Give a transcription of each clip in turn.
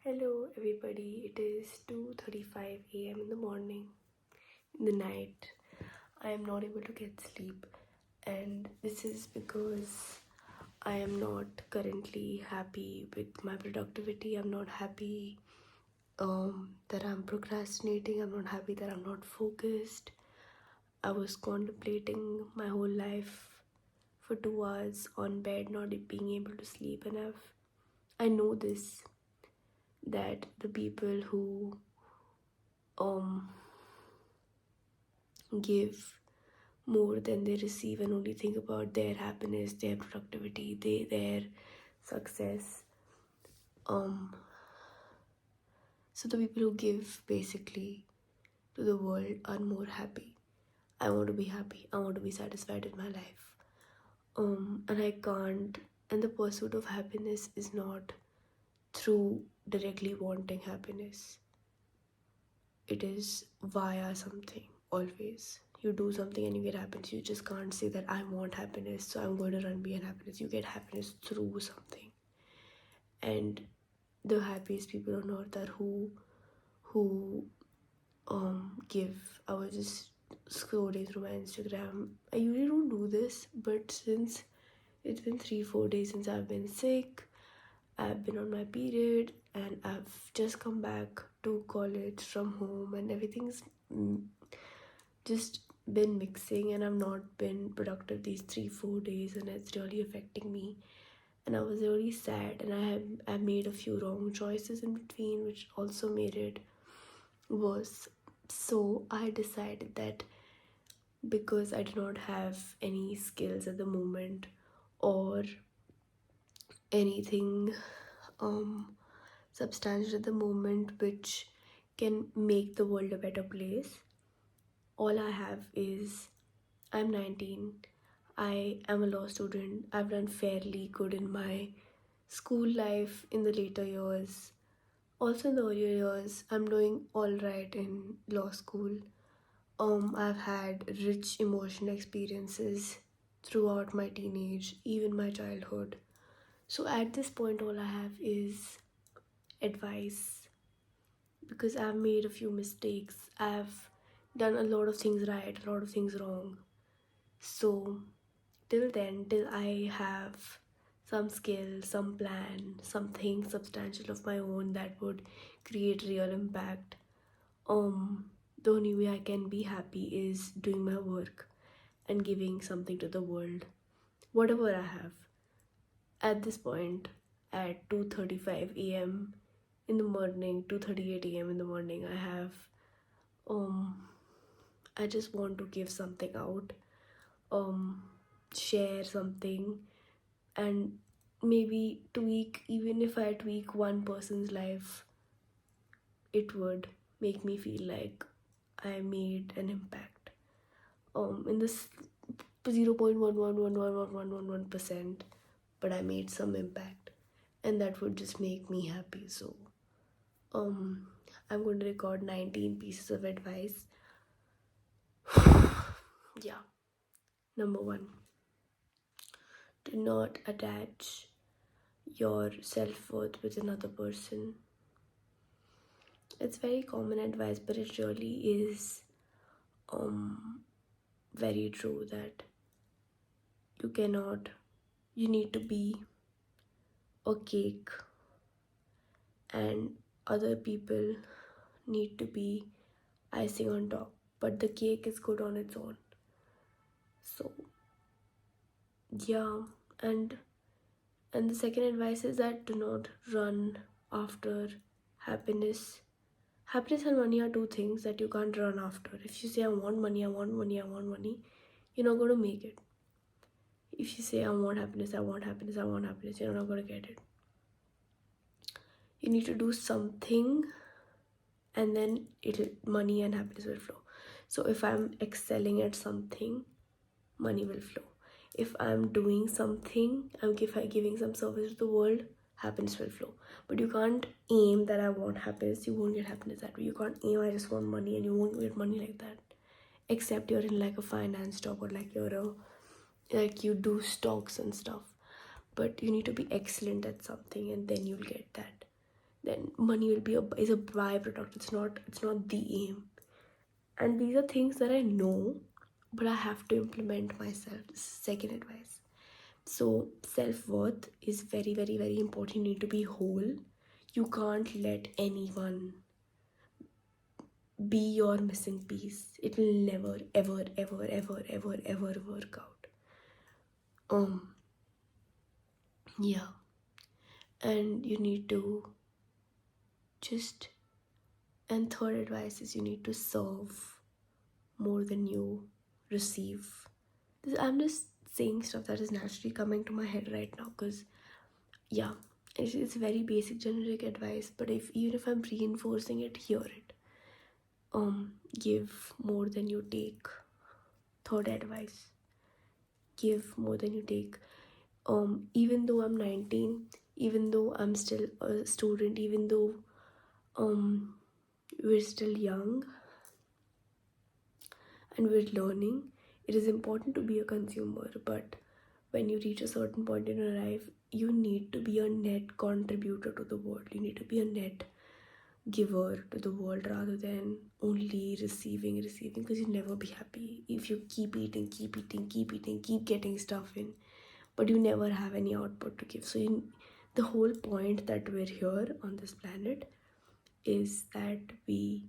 Hello everybody, it is 2:35 a.m. in the morning, in the night. I am not able to get sleep, and this is because I am not currently happy with my productivity. I'm not happy that I'm procrastinating. I'm not happy that I'm not focused. I was contemplating my whole life for 2 hours on bed, not being able to sleep, and I know this, that the people who um give more than they receive and only think about their happiness, their productivity, their success. um so the people who give basically to the world are more happy. I want to be happy, I want to be satisfied with my life. And I can't, and the pursuit of happiness is not through directly wanting happiness. It is via something. Always you do something and you get happiness. You just can't say that I want happiness, so I'm going to run behind happiness. You get happiness through something. And the happiest people on earth are who give. I was just scrolling through my Instagram. I usually don't do this, but since it's been 3-4 days since I've been sick, I've been on my period, and I've just come back to college from home, and everything's just been mixing, and I've not been productive these 3-4 days, and it's really affecting me. And I was really sad, and I made a few wrong choices in between, which also made it worse. So I decided that because I did not have any skills at the moment, or anything substantial at the moment which can make the world a better place, all I have is, I'm 19. I am a law student. I've done fairly good in my school life in the later years. Also in the earlier years, I'm doing all right in law school. I've had rich emotional experiences throughout my teenage, even my childhood. So at this point, all I have is advice, because I've made a few mistakes. I've done a lot of things right, a lot of things wrong. So till then, till I have some skill, some plan, something substantial of my own that would create real impact, the only way I can be happy is doing my work and giving something to the world, whatever I have. At this point, at 2:35 a.m. in the morning, 2:38 a.m. in the morning, I just want to give something out, share something, and maybe tweak. Even if I tweak one person's life, it would make me feel like I made an impact. In this 0.1111111%, but I made some impact, and that would just make me happy. So I'm going to record 19 pieces of advice. Yeah. Number 1, do not attach your self-worth with another person. It's very common advice, but it really is very true that you need to be a cake, and other people need to be icing on top, but the cake is good on its own. So yeah. And the second advice is that do not run after happiness. Happiness and money are two things that you can't run after. If you say I want money, I want money, I want money, you're not going to make it. If you say I want happiness, I want happiness, I want happiness, you're not going to get it. You need to do something, and then money and happiness will flow. So if I'm excelling at something, money will flow. If I'm doing something, I'm giving some service to the world, happiness will flow. But you can't aim that I want happiness, you won't get happiness that way. You can't aim I just want money, and you won't get money like that. Except you're in like a finance job, or like you do stocks and stuff. But you need to be excellent at something, and then you'll get that. then money will be is a byproduct. It's not the aim. And these are things that I know, but I have to implement myself. This is second advice. So self-worth is very, very, very important. You need to be whole. You can't let anyone be your missing piece. It will never, ever, ever, ever, ever, ever work out. Yeah. And you need to just, and third advice is you need to serve more than you receive. I'm just saying stuff that is naturally coming to my head right now, because yeah, it's very basic generic advice, but even if I'm reinforcing it, hear it. Give more than you take. Third advice, give more than you take. Even though I'm 19, even though I'm still a student, even though we're still young and we're learning, it is important to be a consumer. But when you reach a certain point in your life, you need to be a net contributor to the world. You need to be a net giver to the world rather than only receiving, because you'll never be happy if you keep eating, keep getting stuff in, but you never have any output to give. So the whole point that we're here on this planet is that we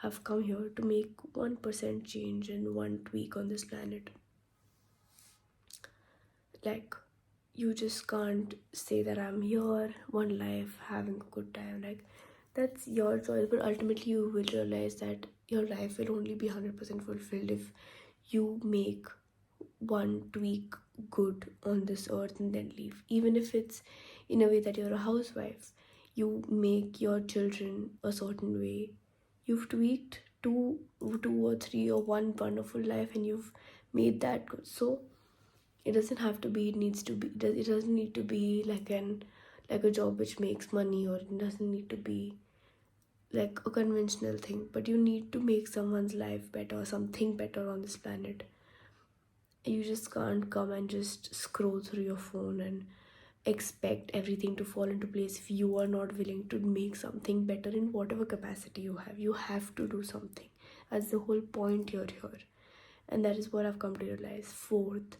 have come here to make 1% change and one tweak on this planet. Like, you just can't say that I'm here, one life, having a good time. Like, that's your choice, but ultimately you will realize that your life will only be 100% fulfilled if you make one tweak good on this earth and then leave. Even if it's in a way that you're a housewife, you make your children a certain way, you've tweaked two or three or one wonderful life, and you've made that good. So it doesn't have to be, it doesn't need to be like a job which makes money, or it doesn't need to be like a conventional thing, but you need to make someone's life better, something better on this planet. You just can't come and just scroll through your phone and expect everything to fall into place if you are not willing to make something better in whatever capacity you have. You have to do something. That's the whole point you're here. And that is what I've come to realize. Fourth,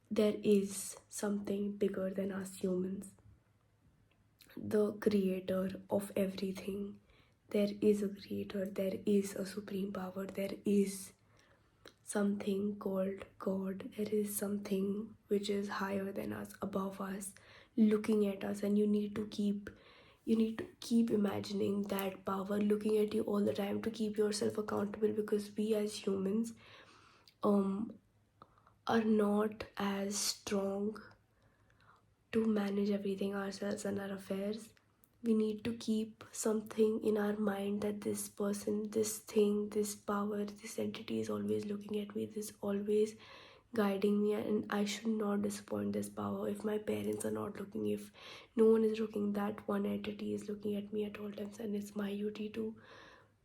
there is something bigger than us humans. The creator of everything. There is a creator, there is a supreme power, there is something called God. There is something which is higher than us, above us, looking at us, and you need to keep imagining that power looking at you all the time to keep yourself accountable, because we as humans are not as strong to manage everything ourselves and our affairs. We need to keep something in our mind that this person, this thing, this power, this entity is always looking at me, this always guiding me, and I should not disappoint this power. If my parents are not looking, if no one is looking, that one entity is looking at me at all times, and it's my duty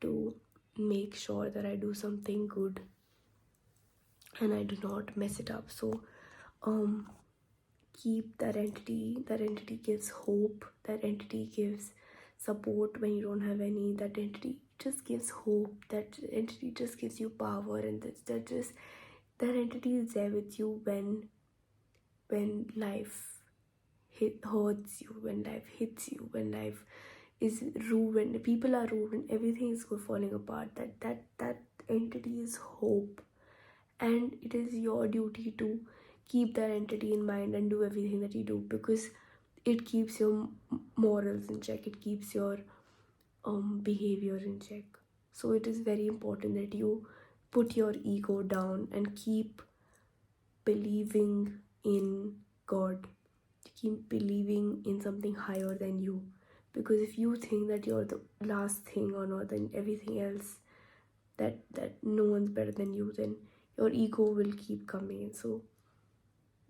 to make sure that I do something good and I do not mess it up. So keep that entity gives hope, that entity gives support when you don't have any, that entity just gives hope, that entity just gives you power, and that entity is there with you when life hurts you, when life hits you, when life is rude, when people are rude, when everything is falling apart. That entity is hope, and it is your duty to keep that entity in mind and do everything that you do, because it keeps your morals in check, it keeps your behavior in check. So it is very important that you put your ego down and keep believing in God, keep believing in something higher than you, because if you think that you're the last thing on earth and everything else, that no one's better than you, then your ego will keep coming in. So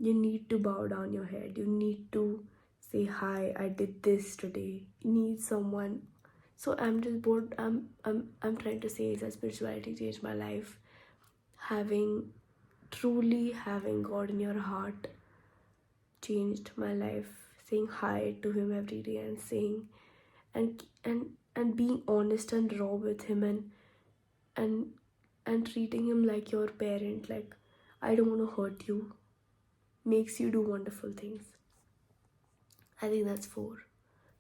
you need to bow down your head, you need to say, hi, I did this today. You need someone. So I'm just bored. I'm trying to say is that spirituality changed my life. Truly having God in your heart changed my life. Saying hi to him every day and saying and being honest and raw with him, and treating him like your parent, like, I don't want to hurt you, makes you do wonderful things. I think that's 4.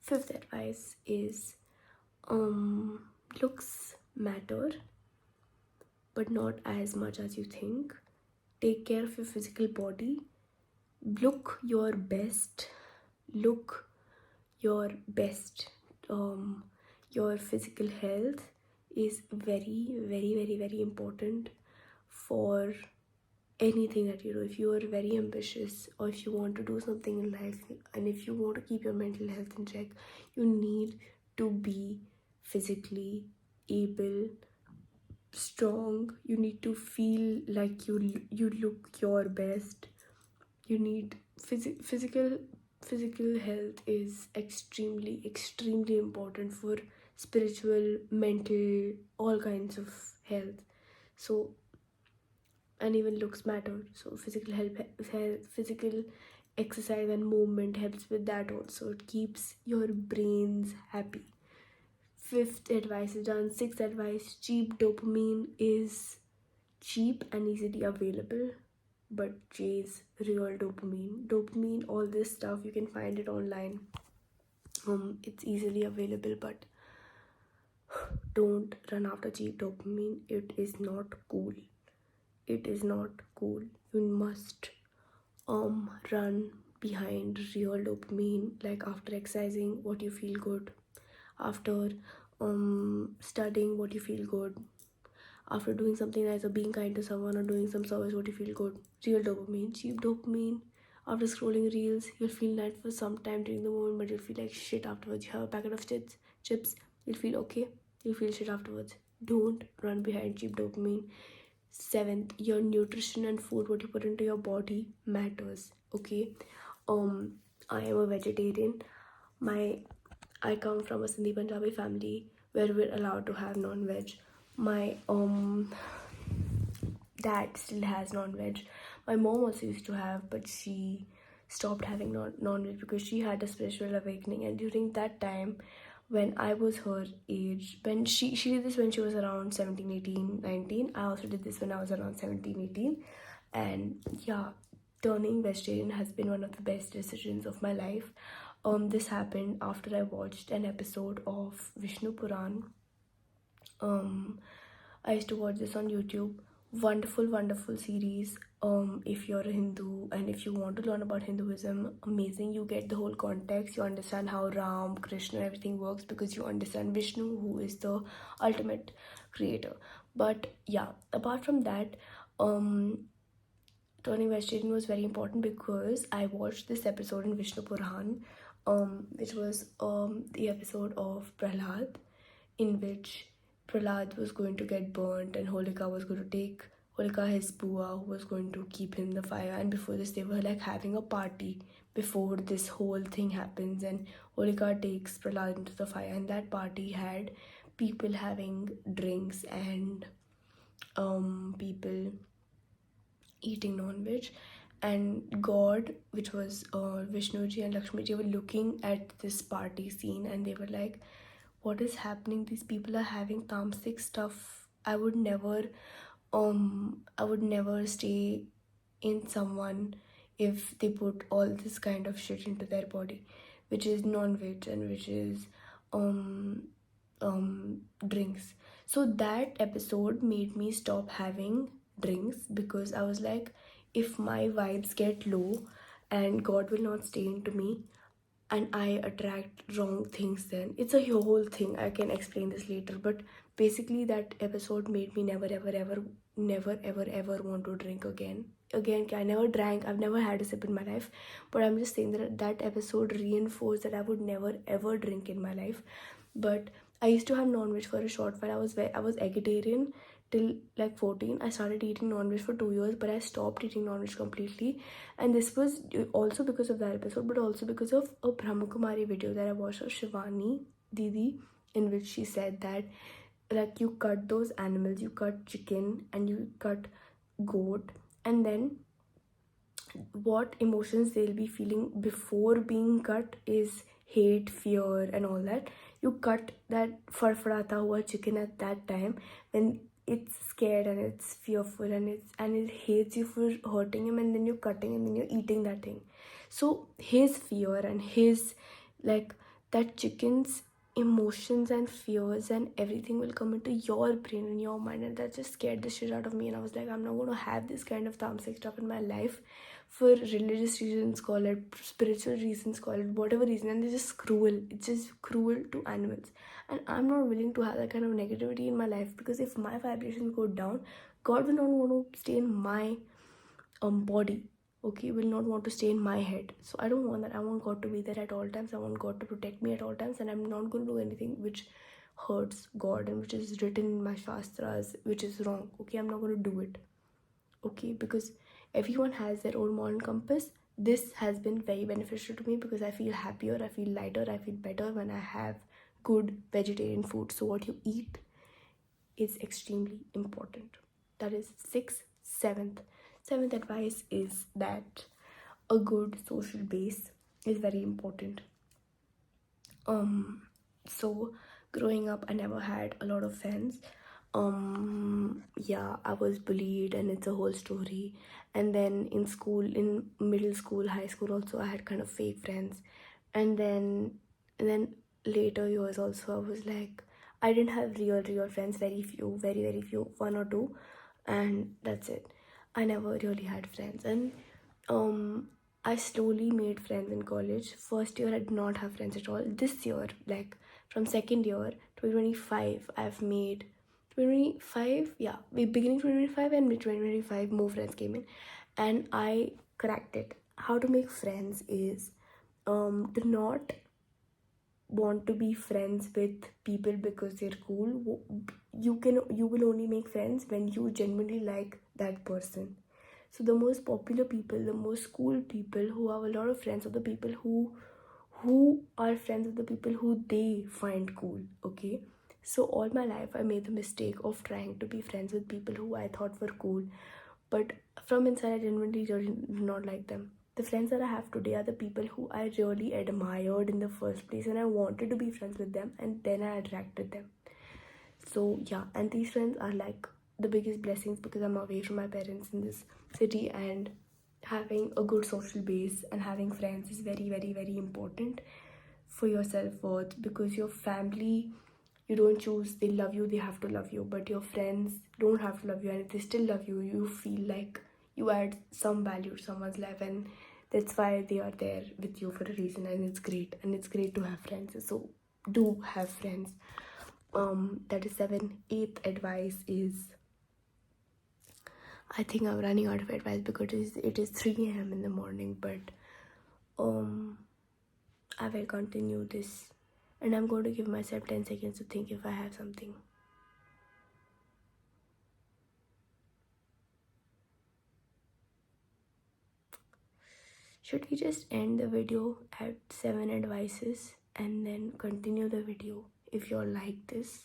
Fifth advice is, looks matter, but not as much as you think. Take care of your physical body. Look your best. Look your best. Your physical health is very, very, very, very important for anything that you do. If you are very ambitious, or if you want to do something in life, and if you want to keep your mental health in check, you need to be physically able, strong. You need to feel like you look your best. You need physical health is extremely, extremely important for spiritual, mental, all kinds of health. So, and even looks matter. So physical exercise and movement helps with that also. It keeps your brains happy. Fifth advice is done. Sixth advice, cheap dopamine is cheap and easily available, but chase real dopamine. Dopamine, all this stuff, you can find it online. It's easily available, but don't run after cheap dopamine. It is not cool. It is not cool. You must run behind real dopamine, like after exercising, what you feel good, after studying, what you feel good, after doing something nice or being kind to someone or doing some service, what you feel good. Real dopamine. Cheap dopamine, after scrolling reels, you'll feel nice for some time during the moment, but you'll feel like shit afterwards. You have a packet of chips, you'll feel okay, you'll feel shit afterwards. Don't run behind cheap dopamine. Seventh, your nutrition and food, what you put into your body, matters. Okay. I am a vegetarian. I come from a Sindhi Punjabi family where we're allowed to have non-veg. My dad still has non-veg. My mom also used to have, but she stopped having non-veg because she had a spiritual awakening. And during that time, when I was her age, when she did this when she was around 17, 18, 19. I also did this when I was around 17, 18. And yeah, turning vegetarian has been one of the best decisions of my life. This happened after I watched an episode of Vishnu Puran. I used to watch this on YouTube. Wonderful, wonderful series. If you're a Hindu and if you want to learn about Hinduism, amazing. You get the whole context. You understand how Ram, Krishna, everything works because you understand Vishnu, who is the ultimate creator. But yeah, apart from that, turning vegetarian was very important because I watched this episode in Vishnu Puran, which was the episode of Prahlad, in which Prahlad was going to get burnt and Holika was going to take Holika, his bua, who was going to keep him in the fire. And before this, they were like having a party before this whole thing happens, and Holika takes Prahlad into the fire, and that party had people having drinks and people eating non-veg, and God, which was Vishnuji and Lakshmiji, were looking at this party scene and they were like, what is happening? These people are having tamasic stuff. I would never stay in someone if they put all this kind of shit into their body, which is non-veg and which is drinks. So that episode made me stop having drinks because I was like, if my vibes get low and God will not stay into me and I attract wrong things, then it's a whole thing. I can explain this later, but basically that episode made me never ever want to drink again. I never drank, I've never had a sip in my life, but I'm just saying that episode reinforced that I would never ever drink in my life. But I used to have non-veg for a short while. I was vegetarian till like 14. I started eating non-veg for 2 years, but I stopped eating non-veg completely. And this was also because of that episode, but also because of a Brahmakumari video that I watched of Shivani Didi, in which she said that like you cut those animals, you cut chicken and you cut goat, and then what emotions they'll be feeling before being cut is hate, fear and all that, you cut that farfadata hua chicken at that time when it's scared and it's fearful and it hates you for hurting him, and then you're cutting and then you're eating that thing. So his fear and his, like, that chicken's emotions and fears and everything will come into your brain and your mind, and that just scared the shit out of me. And I was like, I'm not going to have this kind of tamasic stuff in my life for religious reasons, call it spiritual reasons, call it whatever reason, and it's just cruel. It's just cruel to animals, and I'm not willing to have that kind of negativity in my life, because if my vibrations go down, God will not want to stay in my body, okay, will not want to stay in my head. So I don't want that. I want God to be there at all times. I want God to protect me at all times, and I'm not going to do anything which hurts God and which is written in my shastras which is wrong. Okay, I'm not going to do it. Okay, because everyone has their own moral compass. This has been very beneficial to me because I feel happier, I feel lighter, I feel better when I have good vegetarian food. So what you eat is extremely important. That is sixth. Seventh advice is that a good social base is very important. So growing up I never had a lot of friends. Yeah, I was bullied and it's a whole story. And then in school, in middle school, high school also, I had kind of fake friends. And then later years also, I was like, I didn't have real friends, very few, very few, one or two, and that's it. I never really had friends. And I slowly made friends in college. First year I did not have friends at all. This year, like from second year 2025, I've made 2025, yeah, we beginning 2025 and mid 2025 more friends came in, and I cracked it. How to make friends is to not want to be friends with people because they're cool. You will only make friends when you genuinely like that person. So the most popular people, the most cool people who have a lot of friends are the people who are friends with the people who they find cool. Okay, so all my life I made the mistake of trying to be friends with people who I thought were cool, but from inside I genuinely really did not like them. The friends that I have today are the people who I really admired in the first place, and I wanted to be friends with them, and then I attracted them. So yeah, and these friends are like the biggest blessings because I'm away from my parents in this city, and having a good social base and having friends is very important for your self-worth, because your family, you don't choose, they love you, they have to love you, but your friends don't have to love you, and if they still love you, you feel like you add some value to someone's life, and that's why they are there with you for a reason. And it's great, and it's great to have friends. So do have friends. That is seven. Eighth advice is, I think I'm running out of advice because it is 3 a.m. in the morning, but I will continue this, and I'm going to give myself 10 seconds to think if I have something. Should we just end the video at 7 advices and then continue the video if you're like this?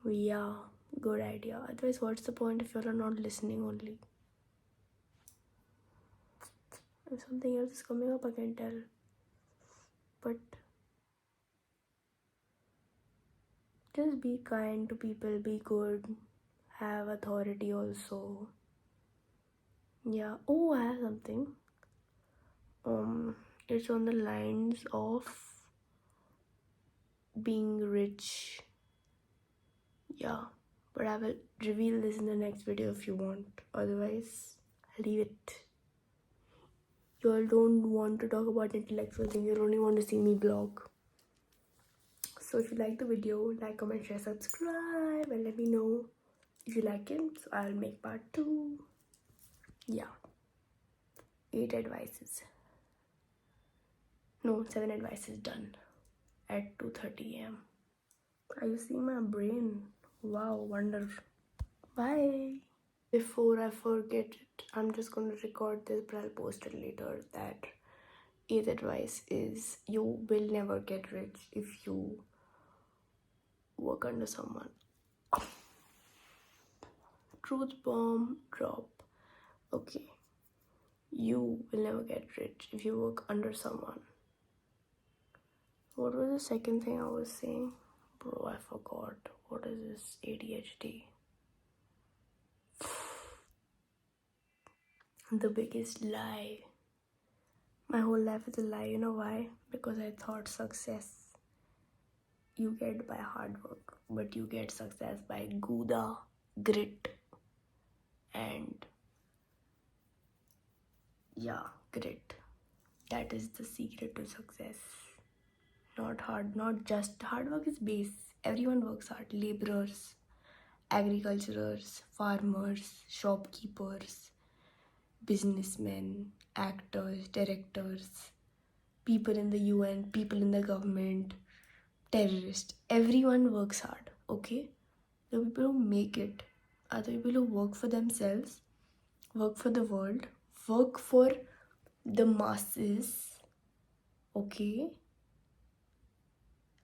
Yeah, good idea. Otherwise, what's the point if you're not listening only? If something else is coming up, I can tell. But just be kind to people, be good, have authority also. Yeah. Oh, I have something. It's on the lines of being rich. Yeah. But I will reveal this in the next video if you want. Otherwise, I'll leave it. You all don't want to talk about intellectual things. You only want to see me blog. So if you like the video, like, comment, share, subscribe, and let me know if you like it. So I'll make part 2. Yeah. 8 advices. No, 7 advices done at 2:30 a.m. Are you seeing my brain? Wow, wonder. Bye. Before I forget it, I'm just going to record this, but I'll post it later. That 8th advice is, you will never get rich if you work under someone. Truth bomb drop. Okay. You will never get rich if you work under someone. What was the second thing I was saying? Bro, I forgot. What is this ADHD? The biggest lie. My whole life is a lie. You know why? Because I thought success you get by hard work, but you get success by Gouda, grit, and yeah, grit. That is the secret to success. Not just hard work is base. Everyone works hard. Laborers, agriculturers, farmers, shopkeepers, businessmen, actors, directors, people in the UN, people in the government, terrorists. Everyone works hard, okay? The people who make it are the people who work for themselves, work for the world, work for the masses, okay?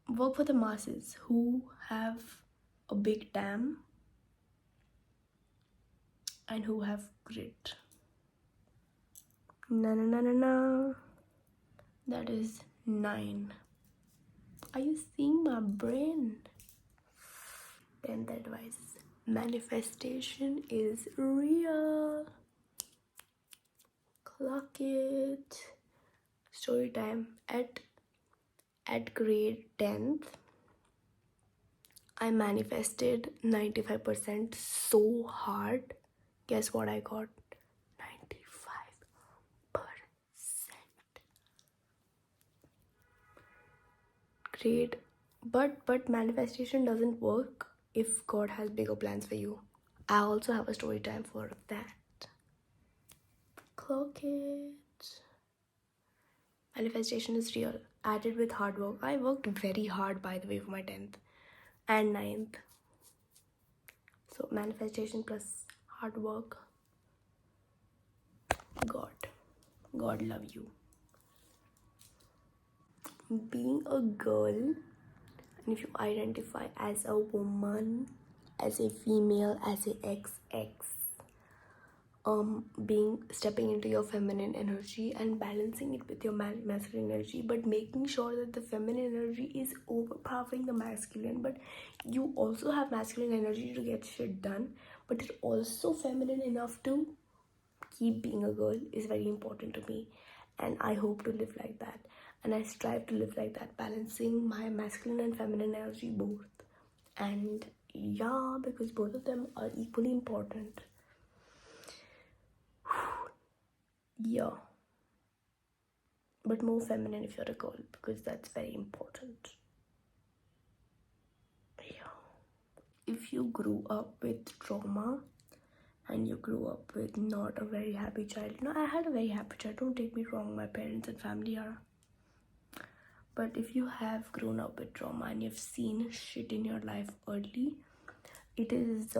Work for the masses who have a big dam and who have grit. Na na na na na. That is 9. Are you seeing my brain? 10th advice. Manifestation is real. Clock it. Story time. At grade 10th, I manifested 95% so hard. Guess what I got? 95%. Great. But manifestation doesn't work if God has bigger plans for you. I also have a story time for that. Clock it. Manifestation is real. Added with hard work. I worked very hard, by the way, for my 10th and 9th. So manifestation plus hard work. God love you. Being a girl, and if you identify as a woman, as a female, as a XX, stepping into your feminine energy and balancing it with your masculine energy, but making sure that the feminine energy is overpowering the masculine, but you also have masculine energy to get shit done, but it's also feminine enough to keep being a girl is very important to me, and I hope to live like that, and I strive to live like that, balancing my masculine and feminine energy both. And yeah, because both of them are equally important. Yeah, but more feminine if you're a girl, because that's very important. Yeah, if you grew up with trauma and you grew up with not a very happy child, I had a very happy child, don't take me wrong, my parents and family are, but if you have grown up with trauma and you've seen shit in your life early, it is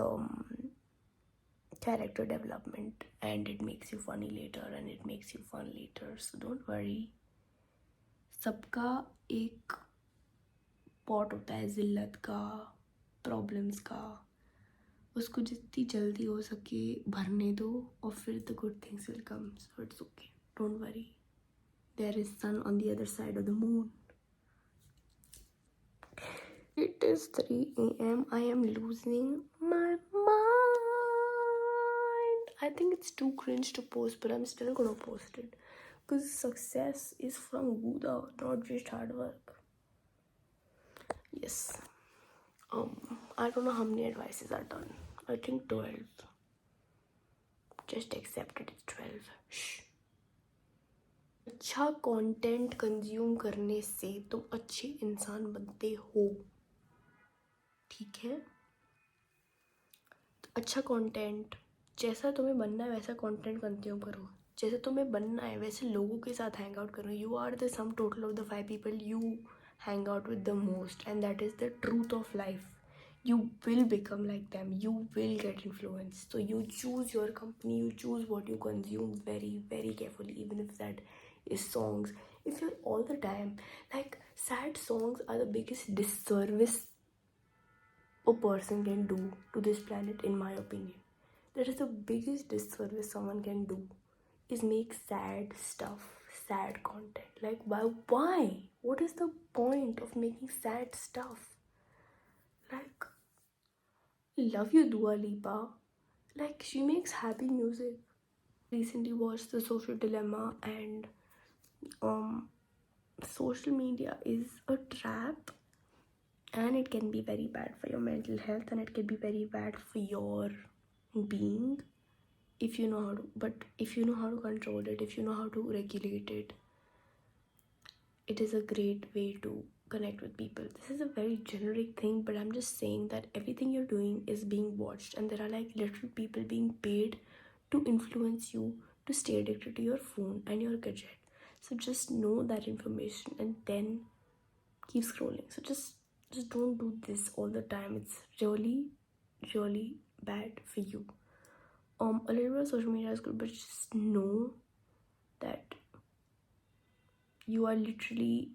character development, and it makes you funny later, and it makes you fun later, so don't worry. सबका एक pot होता है जिल्लत का, problems का, उसको जितनी जल्दी हो सके भरने दो, और फिर the good things will come, so it's okay, don't worry, there is sun on the other side of the moon. It is 3 a.m. I am losing my mind. I think it's too cringe to post, but I'm still gonna post it, because success is from Buddha, not just hard work. Yes. I don't know how many advices are done. I think 12. Just accept it, it's 12. Shh. अच्छा content consume करने से तुम अच्छे इंसान बनते हो, ठीक है? तो अच्छा कंटेंट, जैसा तुम्हें बनना है वैसा कंटेंट कंज्यूम करो, जैसे तुम्हें बनना है वैसे लोगों के साथ हैंग आउट करो. You are the sum total of the 5 people you hang out with the most, and that is the truth of life. You will become like them, you will get influenced, so you choose your company, you choose what you consume very very carefully, even if that is songs. If you're all the time like, sad songs are the biggest disservice a person can do to this planet, in my opinion. That is the biggest disservice someone can do, is make sad stuff, sad content. Like, why? What is the point of making sad stuff? Like, love you, Dua Lipa. Like, she makes happy music. Recently watched The Social Dilemma, and um social media is a trap, and it can be very bad for your mental health, and it can be very bad for your being if you know how to, but if you know how to control it, if you know how to regulate it, it is a great way to connect with people. This is a very generic thing, but I'm just saying that everything you're doing is being watched, and there are like literal people being paid to influence you to stay addicted to your phone and your gadget. So just know that information and then keep scrolling. So just don't do this all the time. It's really, really bad for you. A little bit of social media is good, but just know that you are literally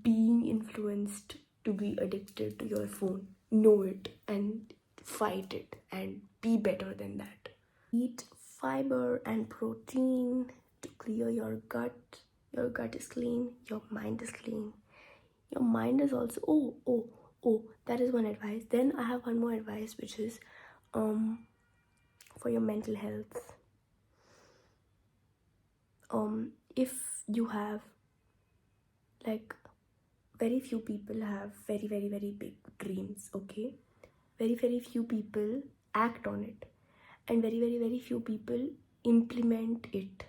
being influenced to be addicted to your phone. Know it and fight it and be better than that. Eat fiber and protein to clear your gut. Your gut is clean, your mind is clean. Your mind is also, oh, that is one advice. Then I have one more advice, which is for your mental health. If you have, like, very few people have very, very, very big dreams, okay? Very, very few people act on it, and very, very, very few people implement it,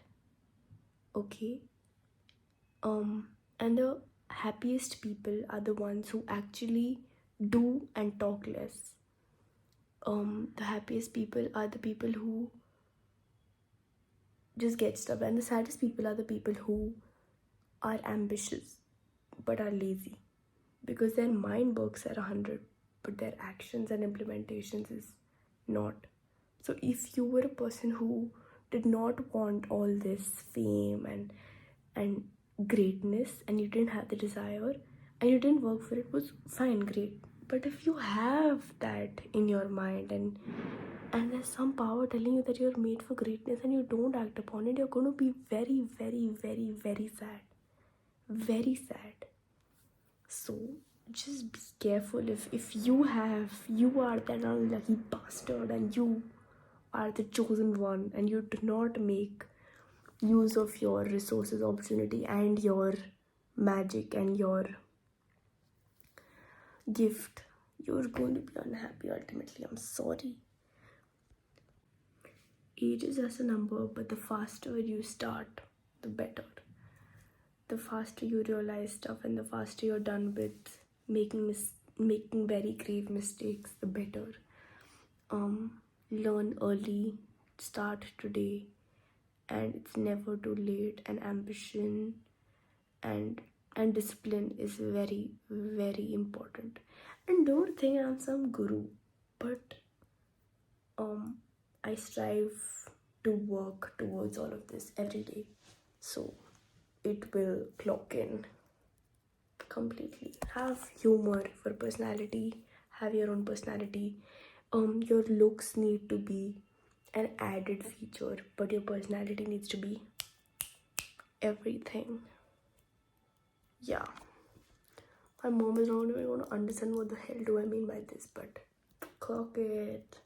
okay? And the happiest people are the ones who actually do and talk less. The happiest people are the people who just get stuff, and the saddest people are the people who are ambitious but are lazy, because their mind works at 100 but their actions and implementations is not. So if you were a person who did not want all this fame and greatness, and you didn't have the desire and you didn't work for it, was fine, great. But if you have that in your mind, and there's some power telling you that you're made for greatness, and you don't act upon it, you're going to be very, very, very, very sad. Very sad. So just be careful. If you are that unlucky bastard, and you are the chosen one, and you do not make use of your resources, opportunity, and your magic and your gift, you're going to be unhappy ultimately. I'm sorry. Age is just a number, but the faster you start, the better. The faster you realize stuff, and the faster you're done with making very grave mistakes, the better. Learn early, start today, and it's never too late. And ambition and discipline is very, very important. And don't think I'm some guru, but I strive to work towards all of this every day, so it will clock in completely. Have humor for personality, have your own personality. Your looks need to be an added feature, but your personality needs to be everything. Yeah, my mom is not even going to understand what the hell do I mean by this, but clock it.